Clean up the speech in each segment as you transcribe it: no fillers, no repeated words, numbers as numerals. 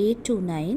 829,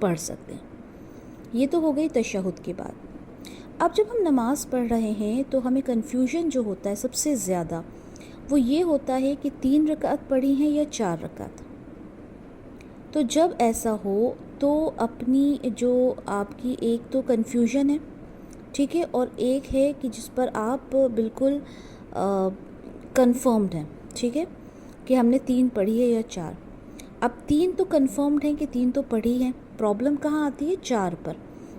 پڑھ سکتے ہیں۔ یہ تو ہو گئی تشہد کے بعد۔ اب جب ہم نماز پڑھ رہے ہیں تو ہمیں کنفیوژن جو ہوتا ہے سب سے زیادہ وہ یہ ہوتا ہے کہ 3 رکعت پڑھی ہیں یا 4 رکعت۔ تو جب ایسا ہو تو اپنی جو آپ کی ایک تو کنفیوژن ہے، ٹھیک ہے، اور ایک ہے کہ جس پر آپ بالکل کنفرمڈ ہیں، ٹھیک ہے، کہ ہم نے 3 پڑھی ہے یا 4۔ اب 3 تو کنفرمڈ ہیں کہ 3 تو پڑھی ہیں، پرابلم کہاں آتی ہے؟ 4 پر،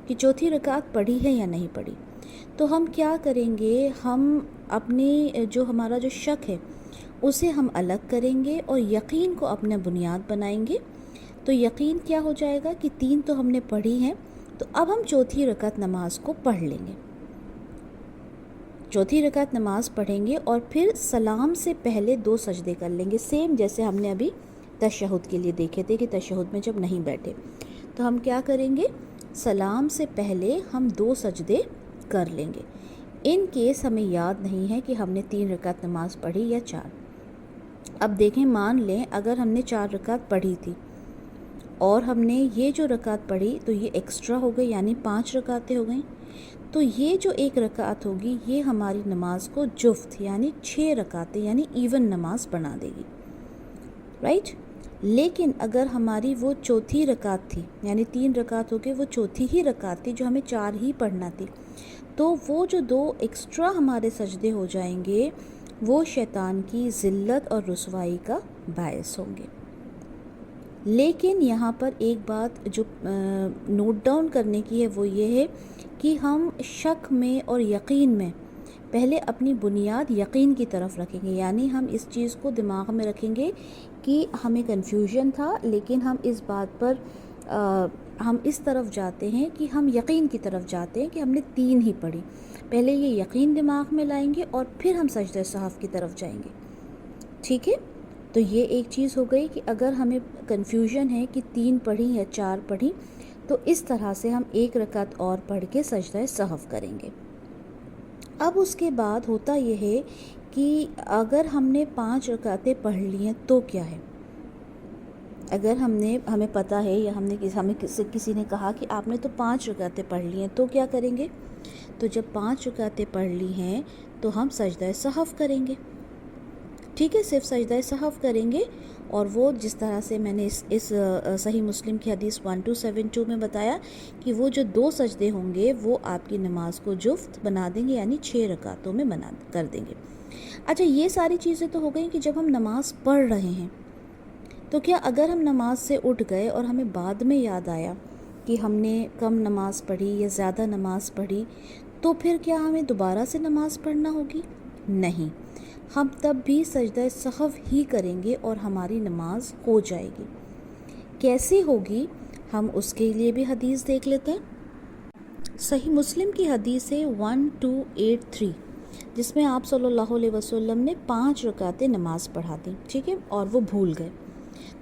کہ چوتھی رکعت پڑھی ہے یا نہیں پڑھی۔ تو ہم کیا کریں گے؟ ہم اپنے جو ہمارا جو شک ہے اسے ہم الگ کریں گے اور یقین کو اپنا بنیاد بنائیں گے۔ تو یقین کیا ہو جائے گا کہ 3 تو ہم نے پڑھی ہیں، تو اب ہم چوتھی رکعت نماز کو پڑھ لیں گے، چوتھی رکعت نماز پڑھیں گے اور پھر سلام سے پہلے 2 سجدے کر لیں گے، سیم جیسے ہم نے ابھی تشہد کے لیے دیکھے تھے کہ تشہد میں جب نہیں بیٹھے تو ہم کیا کریں گے؟ سلام سے پہلے ہم 2 سجدے کر لیں گے، ان کیس ہمیں یاد نہیں ہے کہ ہم نے 3 رکعت نماز پڑھی یا 4۔ اب دیکھیں، مان لیں اگر ہم نے 4 رکعت پڑھی تھی اور ہم نے یہ جو رکعت پڑھی تو یہ ایکسٹرا ہو گئی، یعنی 5 رکعتیں ہو گئیں، تو یہ جو 1 رکعت ہوگی یہ ہماری نماز کو جفت یعنی 6 رکعتیں یعنی ایون نماز بنا دے گی، رائٹ۔ لیکن اگر ہماری وہ چوتھی رکعت تھی، یعنی 3 رکعت ہو گئے، وہ چوتھی ہی رکعت تھی جو ہمیں 4 ہی پڑھنا تھی، تو وہ جو 2 ایکسٹرا ہمارے سجدے ہو جائیں گے وہ شیطان کی ذلت اور رسوائی کا باعث ہوں گے۔ لیکن یہاں پر ایک بات جو نوٹ ڈاؤن کرنے کی ہے وہ یہ ہے کہ ہم شک میں اور یقین میں پہلے اپنی بنیاد یقین کی طرف رکھیں گے، یعنی ہم اس چیز کو دماغ میں رکھیں گے کہ ہمیں کنفیوژن تھا لیکن ہم اس بات پر ہم اس طرف جاتے ہیں کہ ہم یقین کی طرف جاتے ہیں کہ ہم نے 3 ہی پڑھی، پہلے یہ یقین دماغ میں لائیں گے اور پھر ہم سجدہ سہو کی طرف جائیں گے، ٹھیک ہے۔ تو یہ ایک چیز ہو گئی کہ اگر ہمیں کنفیوژن ہے کہ 3 پڑھی یا 4 پڑھی تو اس طرح سے ہم 1 رکعت اور پڑھ کے سجدہ سہو کریں گے۔ اب اس کے بعد ہوتا یہ ہے کہ اگر ہم نے 5 رکعتیں پڑھ لی ہیں تو کیا ہے؟ اگر ہمیں پتہ ہے یا ہمیں کسی نے کہا کہ آپ نے تو 5 رکعتیں پڑھ لی ہیں تو کیا کریں گے؟ تو جب 5 رکعتیں پڑھ لی ہیں تو ہم سجدہ سہو کریں گے، ٹھیک ہے، صرف سجدہ سہو کریں گے، اور وہ جس طرح سے میں نے اس صحیح مسلم کی حدیث 1272 میں بتایا کہ وہ جو 2 سجدے ہوں گے وہ آپ کی نماز کو جفت بنا دیں گے، یعنی 6 رکعتوں میں کر دیں گے۔ اچھا، یہ ساری چیزیں تو ہو گئیں کہ جب ہم نماز پڑھ رہے ہیں، تو کیا اگر ہم نماز سے اٹھ گئے اور ہمیں بعد میں یاد آیا کہ ہم نے کم نماز پڑھی یا زیادہ نماز پڑھی تو پھر کیا ہمیں دوبارہ سے نماز پڑھنا ہوگی؟ نہیں، ہم تب بھی سجدہ سہو ہی کریں گے اور ہماری نماز ہو جائے گی۔ کیسے ہوگی؟ ہم اس کے لیے بھی حدیث دیکھ لیتے ہیں۔ صحیح مسلم کی حدیث ہے 1283 جس میں آپ صلی اللہ علیہ وسلم نے 5 رکعتیں نماز پڑھا دیں، ٹھیک ہے، اور وہ بھول گئے۔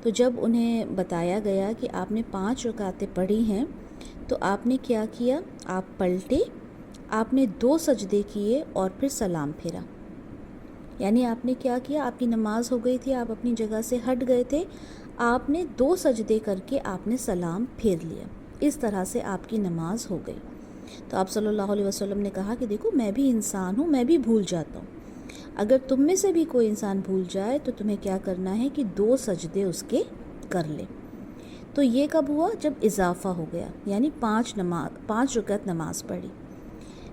تو جب انہیں بتایا گیا کہ آپ نے 5 رکعتیں پڑھی ہیں تو آپ نے کیا کیا؟ آپ پلٹے، آپ نے 2 سجدے کیے اور پھر سلام پھیرا، یعنی آپ نے کیا کیا؟ آپ کی نماز ہو گئی تھی، آپ اپنی جگہ سے ہٹ گئے تھے، آپ نے 2 سجدے کر کے آپ نے سلام پھیر لیا، اس طرح سے آپ کی نماز ہو گئی۔ تو آپ صلی اللہ علیہ وسلم نے کہا کہ دیکھو، میں بھی انسان ہوں، میں بھی بھول جاتا ہوں، اگر تم میں سے بھی کوئی انسان بھول جائے تو تمہیں کیا کرنا ہے کہ 2 سجدے اس کے کر لے۔ تو یہ کب ہوا؟ جب اضافہ ہو گیا، یعنی 5 رکعت نماز پڑھی۔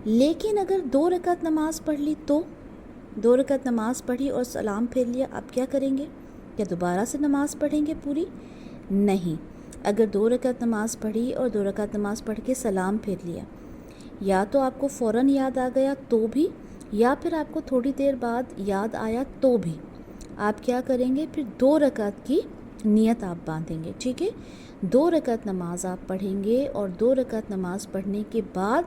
لیکن اگر 2 رکعت نماز پڑھ لی تو 2 رکعت نماز پڑھی اور سلام پھیر لیا، اب کیا کریں گے؟ کیا دوبارہ سے نماز پڑھیں گے پوری؟ نہیں، اگر 2 رکعت نماز پڑھی اور 2 رکعت نماز پڑھ کے سلام پھیر لیا، یا تو آپ کو فوراً یاد آ گیا تو بھی، یا پھر آپ کو تھوڑی دیر بعد یاد آیا تو بھی، آپ کیا کریں گے؟ پھر 2 رکعت کی نیت آپ باندھیں گے، ٹھیک ہے، 2 رکعت نماز آپ پڑھیں گے اور 2 رکعت نماز پڑھنے کے بعد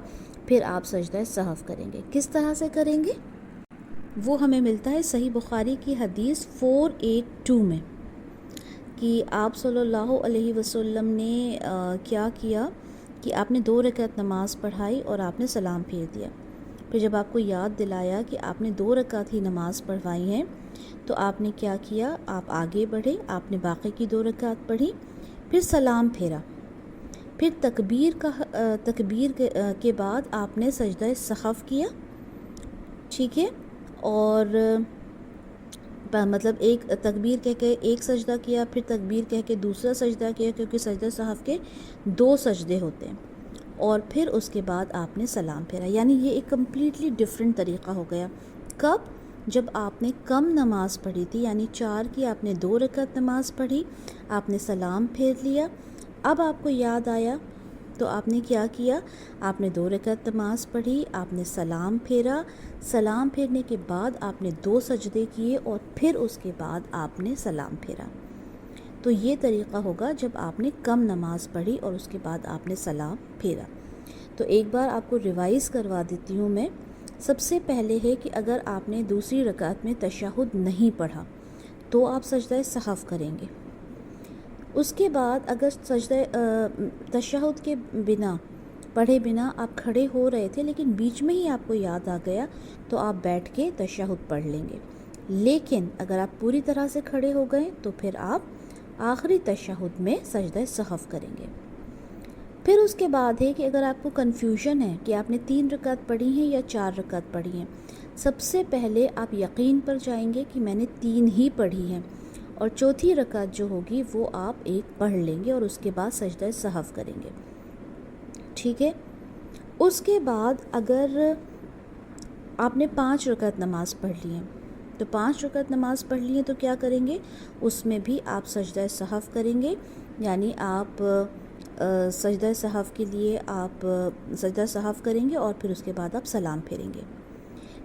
پھر آپ سجدہ سہو کریں گے۔ کس طرح سے کریں گے؟ وہ ہمیں ملتا ہے صحیح بخاری کی حدیث 482 میں کہ آپ صلی اللہ علیہ وسلم نے کیا کیا کہ آپ نے 2 رکعت نماز پڑھائی اور آپ نے سلام پھیر دیا، پھر جب آپ کو یاد دلایا کہ آپ نے 2 رکعت ہی نماز پڑھوائی ہیں تو آپ نے کیا کیا؟ آپ آگے بڑھے، آپ نے باقی کی 2 رکعت پڑھی، پھر سلام پھیرا، پھر تکبیر کے بعد آپ نے سجدہ سہو کیا، ٹھیک ہے، اور مطلب ایک تکبیر کہہ کے ایک سجدہ کیا، پھر تکبیر کہہ کے دوسرا سجدہ کیا، کیونکہ سجدہ سہو کے 2 سجدے ہوتے ہیں، اور پھر اس کے بعد آپ نے سلام پھیرا۔ یعنی یہ ایک کمپلیٹلی ڈیفرنٹ طریقہ ہو گیا۔ کب؟ جب آپ نے کم نماز پڑھی تھی، یعنی 4 کی آپ نے 2 رکعت نماز پڑھی، آپ نے سلام پھیر لیا، اب آپ کو یاد آیا تو آپ نے کیا کیا؟ آپ نے 2 رکعت نماز پڑھی، آپ نے سلام پھیرا، سلام پھیرنے کے بعد آپ نے 2 سجدے کیے، اور پھر اس کے بعد آپ نے سلام پھیرا۔ تو یہ طریقہ ہوگا جب آپ نے کم نماز پڑھی اور اس کے بعد آپ نے سلام پھیرا۔ تو ایک بار آپ کو ریوائز کروا دیتی ہوں میں۔ سب سے پہلے ہے کہ اگر آپ نے دوسری رکعت میں تشہد نہیں پڑھا تو آپ سجدہ سہو کریں گے۔ اس کے بعد اگر سجدہ تشہد کے بنا پڑھے بنا آپ کھڑے ہو رہے تھے، لیکن بیچ میں ہی آپ کو یاد آ گیا، تو آپ بیٹھ کے تشہد پڑھ لیں گے۔ لیکن اگر آپ پوری طرح سے کھڑے ہو گئے تو پھر آپ آخری تشہد میں سجدہ سہو کریں گے۔ پھر اس کے بعد ہے کہ اگر آپ کو کنفیوژن ہے کہ آپ نے 3 رکعت پڑھی ہیں یا 4 رکعت پڑھی ہیں، سب سے پہلے آپ یقین پر جائیں گے کہ میں نے 3 ہی پڑھی ہیں، اور چوتھی رکعت جو ہوگی وہ آپ 1 پڑھ لیں گے، اور اس کے بعد سجدہ سہو کریں گے، ٹھیک ہے۔ اس کے بعد اگر آپ نے 5 رکعت نماز پڑھ لی ہیں، تو 5 رکعت نماز پڑھ لی ہیں تو کیا کریں گے؟ اس میں بھی آپ سجدہ سہو کریں گے، یعنی آپ سجدہ سہو کے لیے آپ سجدہ سہو کریں گے، اور پھر اس کے بعد آپ سلام پھیریں گے۔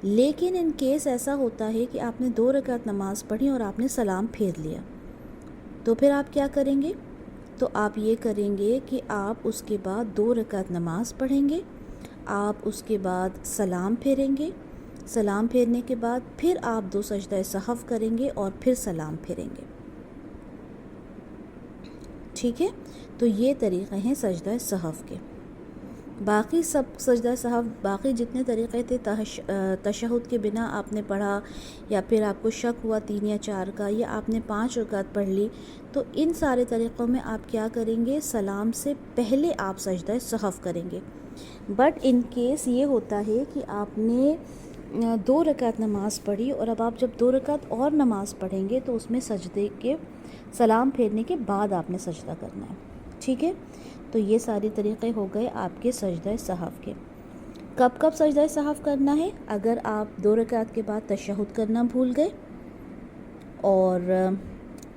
لیکن ان کیس ایسا ہوتا ہے کہ آپ نے 2 رکعت نماز پڑھی اور آپ نے سلام پھیر لیا، تو پھر آپ کیا کریں گے؟ تو آپ یہ کریں گے کہ آپ اس کے بعد 2 رکعت نماز پڑھیں گے، آپ اس کے بعد سلام پھیریں گے، سلام پھیرنے کے بعد پھر آپ 2 سجدہ سہو کریں گے، اور پھر سلام پھیریں گے، ٹھیک ہے۔ تو یہ طریقے ہیں سجدہ سہو کے۔ باقی سب سجدہ سہو، باقی جتنے طریقے تھے، تشہد کے بنا آپ نے پڑھا، یا پھر آپ کو شک ہوا 3 یا 4 کا، یا آپ نے 5 رکعت پڑھ لی، تو ان سارے طریقوں میں آپ کیا کریں گے؟ سلام سے پہلے آپ سجدہ سہو کریں گے۔ بٹ ان کیس یہ ہوتا ہے کہ آپ نے 2 رکعت نماز پڑھی، اور اب آپ جب 2 رکعت اور نماز پڑھیں گے تو اس میں سجدے کے سلام پھیرنے کے بعد آپ نے سجدہ کرنا ہے، ٹھیک ہے۔ تو یہ سارے طریقے ہو گئے آپ کے سجدہ سہو کے۔ کب کب سجدہ سہو کرنا ہے؟ اگر آپ 2 رکعت کے بعد تشہد کرنا بھول گئے، اور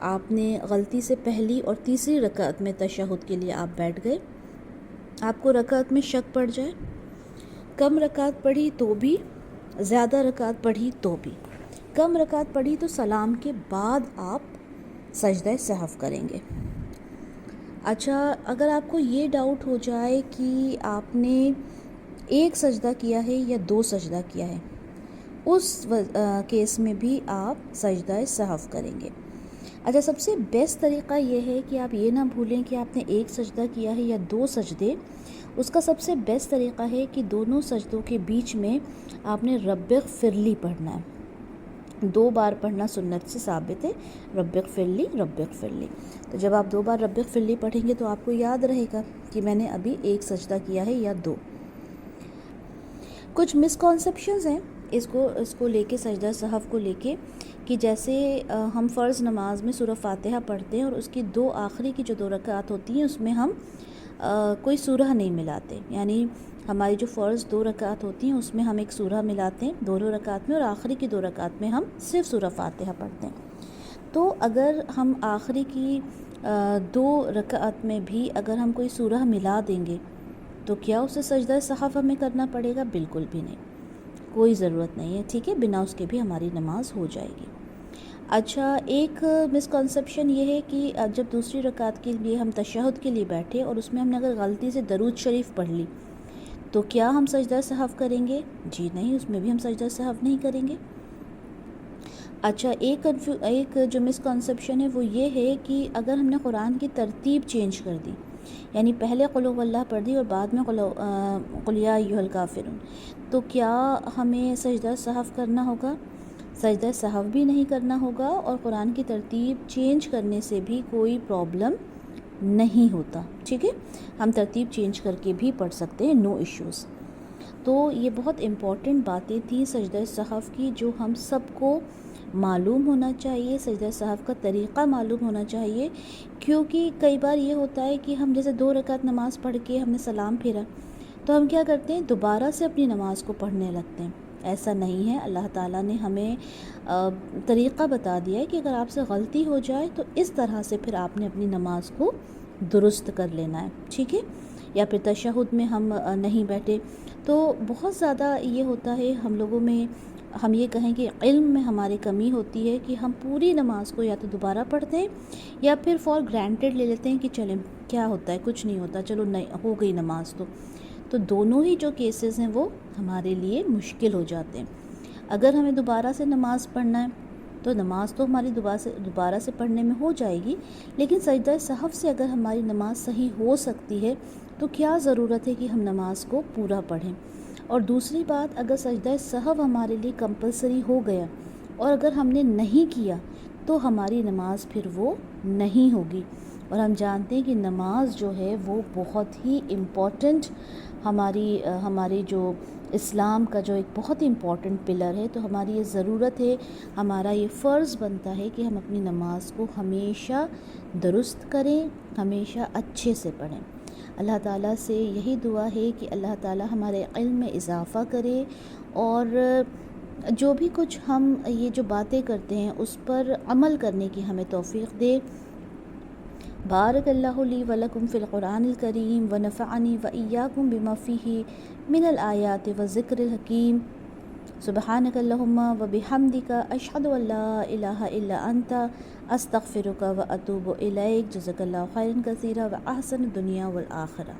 آپ نے غلطی سے پہلی اور تیسری رکعت میں تشہد کے لیے آپ بیٹھ گئے، آپ کو رکعت میں شک پڑ جائے، کم رکعت پڑھی تو بھی، زیادہ رکعت پڑھی تو بھی، کم رکعت پڑھی تو سلام کے بعد آپ سجدہ سہو کریں گے۔ اچھا، اگر آپ کو یہ ڈاؤٹ ہو جائے کہ آپ نے 1 سجدہ کیا ہے یا 2 سجدہ کیا ہے، اس کیس میں بھی آپ سجدہ سہو کریں گے۔ اچھا، سب سے بیسٹ طریقہ یہ ہے کہ آپ یہ نہ بھولیں کہ آپ نے 1 سجدہ کیا ہے یا 2 سجدے۔ اس کا سب سے بیسٹ طریقہ ہے کہ دونوں سجدوں کے بیچ میں آپ نے رب اغفر لی پڑھنا ہے۔ 2 بار پڑھنا سنت سے ثابت ہے، رب اغفر لی، رب اغفر لی۔ تو جب آپ 2 بار رب اغفر لی پڑھیں گے تو آپ کو یاد رہے گا کہ میں نے ابھی 1 سجدہ کیا ہے یا 2۔ کچھ مسکنسیپشنز ہیں اس کو لے کے، سجدہ سہو کو لے کے، کہ جیسے ہم فرض نماز میں سورہ فاتحہ پڑھتے ہیں، اور اس کی 2 آخری کی جو 2 رکعت ہوتی ہیں اس میں ہم کوئی سورہ نہیں ملاتے، یعنی ہماری جو فرض 2 رکعت ہوتی ہیں اس میں ہم ایک سورہ ملاتے ہیں دونوں رکعت میں، اور آخری کی 2 رکعت میں ہم صرف سورہ فاتحہ پڑھتے ہیں۔ تو اگر ہم آخری کی 2 رکعت میں بھی اگر ہم کوئی سورہ ملا دیں گے تو کیا اسے سجدہ سہو ہمیں کرنا پڑے گا؟ بالکل بھی نہیں، کوئی ضرورت نہیں ہے، ٹھیک ہے، بنا اس کے بھی ہماری نماز ہو جائے گی۔ اچھا، ایک مسکنسیپشن یہ ہے کہ جب دوسری رکعت کے لیے ہم تشہد کے لیے بیٹھے اور اس میں ہم نے اگر غلطی سے درود شریف پڑھ لی تو کیا ہم سجدہ سہو کریں گے؟ جی نہیں، اس میں بھی ہم سجدہ سہو نہیں کریں گے۔ اچھا، ایک جو مسکنسیپشن ہے وہ یہ ہے کہ اگر ہم نے قرآن کی ترتیب چینج کر دی، یعنی پہلے قل هو اللہ پڑھ دی اور بعد میں قل یا ایھا الکافرون، تو کیا ہمیں سجدہ سہو کرنا ہوگا؟ سجدہ سہو بھی نہیں کرنا ہوگا، اور قرآن کی ترتیب چینج کرنے سے بھی کوئی پرابلم نہیں ہوتا، ٹھیک ہے، ہم ترتیب چینج کر کے بھی پڑھ سکتے ہیں، نو ایشوز۔ تو یہ بہت امپورٹنٹ باتیں تھیں سجدہ سہو کی، جو ہم سب کو معلوم ہونا چاہیے، سجدہ سہو کا طریقہ معلوم ہونا چاہیے، کیونکہ کئی بار یہ ہوتا ہے کہ ہم جیسے 2 رکعت نماز پڑھ کے ہم نے سلام پھیرا تو ہم کیا کرتے ہیں، دوبارہ سے اپنی نماز کو پڑھنے لگتے ہیں۔ ایسا نہیں ہے، اللہ تعالیٰ نے ہمیں طریقہ بتا دیا ہے کہ اگر آپ سے غلطی ہو جائے تو اس طرح سے پھر آپ نے اپنی نماز کو درست کر لینا ہے، ٹھیک ہے۔ یا پھر تشہد میں ہم نہیں بیٹھے تو بہت زیادہ یہ ہوتا ہے ہم لوگوں میں، ہم یہ کہیں کہ علم میں ہماری کمی ہوتی ہے کہ ہم پوری نماز کو یا تو دوبارہ پڑھتے ہیں یا پھر فار گرانٹیڈ لے لیتے ہیں کہ چلیں کیا ہوتا ہے، کچھ نہیں ہوتا، چلو نہیں ہو گئی نماز تو دونوں ہی جو کیسز ہیں وہ ہمارے لیے مشکل ہو جاتے ہیں۔ اگر ہمیں دوبارہ سے نماز پڑھنا ہے تو نماز تو ہماری دوبارہ سے پڑھنے میں ہو جائے گی، لیکن سجدہ سہو سے اگر ہماری نماز صحیح ہو سکتی ہے تو کیا ضرورت ہے کہ ہم نماز کو پورا پڑھیں۔ اور دوسری بات، اگر سجدہ سہو ہمارے لیے کمپلسری ہو گیا اور اگر ہم نے نہیں کیا تو ہماری نماز پھر وہ نہیں ہوگی، اور ہم جانتے ہیں کہ نماز جو ہے وہ بہت ہی امپورٹنٹ ہماری جو اسلام کا جو ایک بہت ہی امپورٹنٹ پلر ہے، تو ہماری یہ ضرورت ہے، ہمارا یہ فرض بنتا ہے کہ ہم اپنی نماز کو ہمیشہ درست کریں، ہمیشہ اچھے سے پڑھیں۔ اللہ تعالیٰ سے یہی دعا ہے کہ اللہ تعالیٰ ہمارے علم میں اضافہ کرے، اور جو بھی کچھ ہم یہ جو باتیں کرتے ہیں اس پر عمل کرنے کی ہمیں توفیق دے۔ بارک اللہ لی ولکم فی القرآن الکریم ونفعنی وإیاکم بما فیہ من الآیات والذکر الحکیم۔ سبحانک اللہم وبحمدک، اشہد ان لا الہ الا انت، استغفرک واتوب الیک۔ جزاک اللہ خیرا کثیرا واحسن الدنیا والآخرہ۔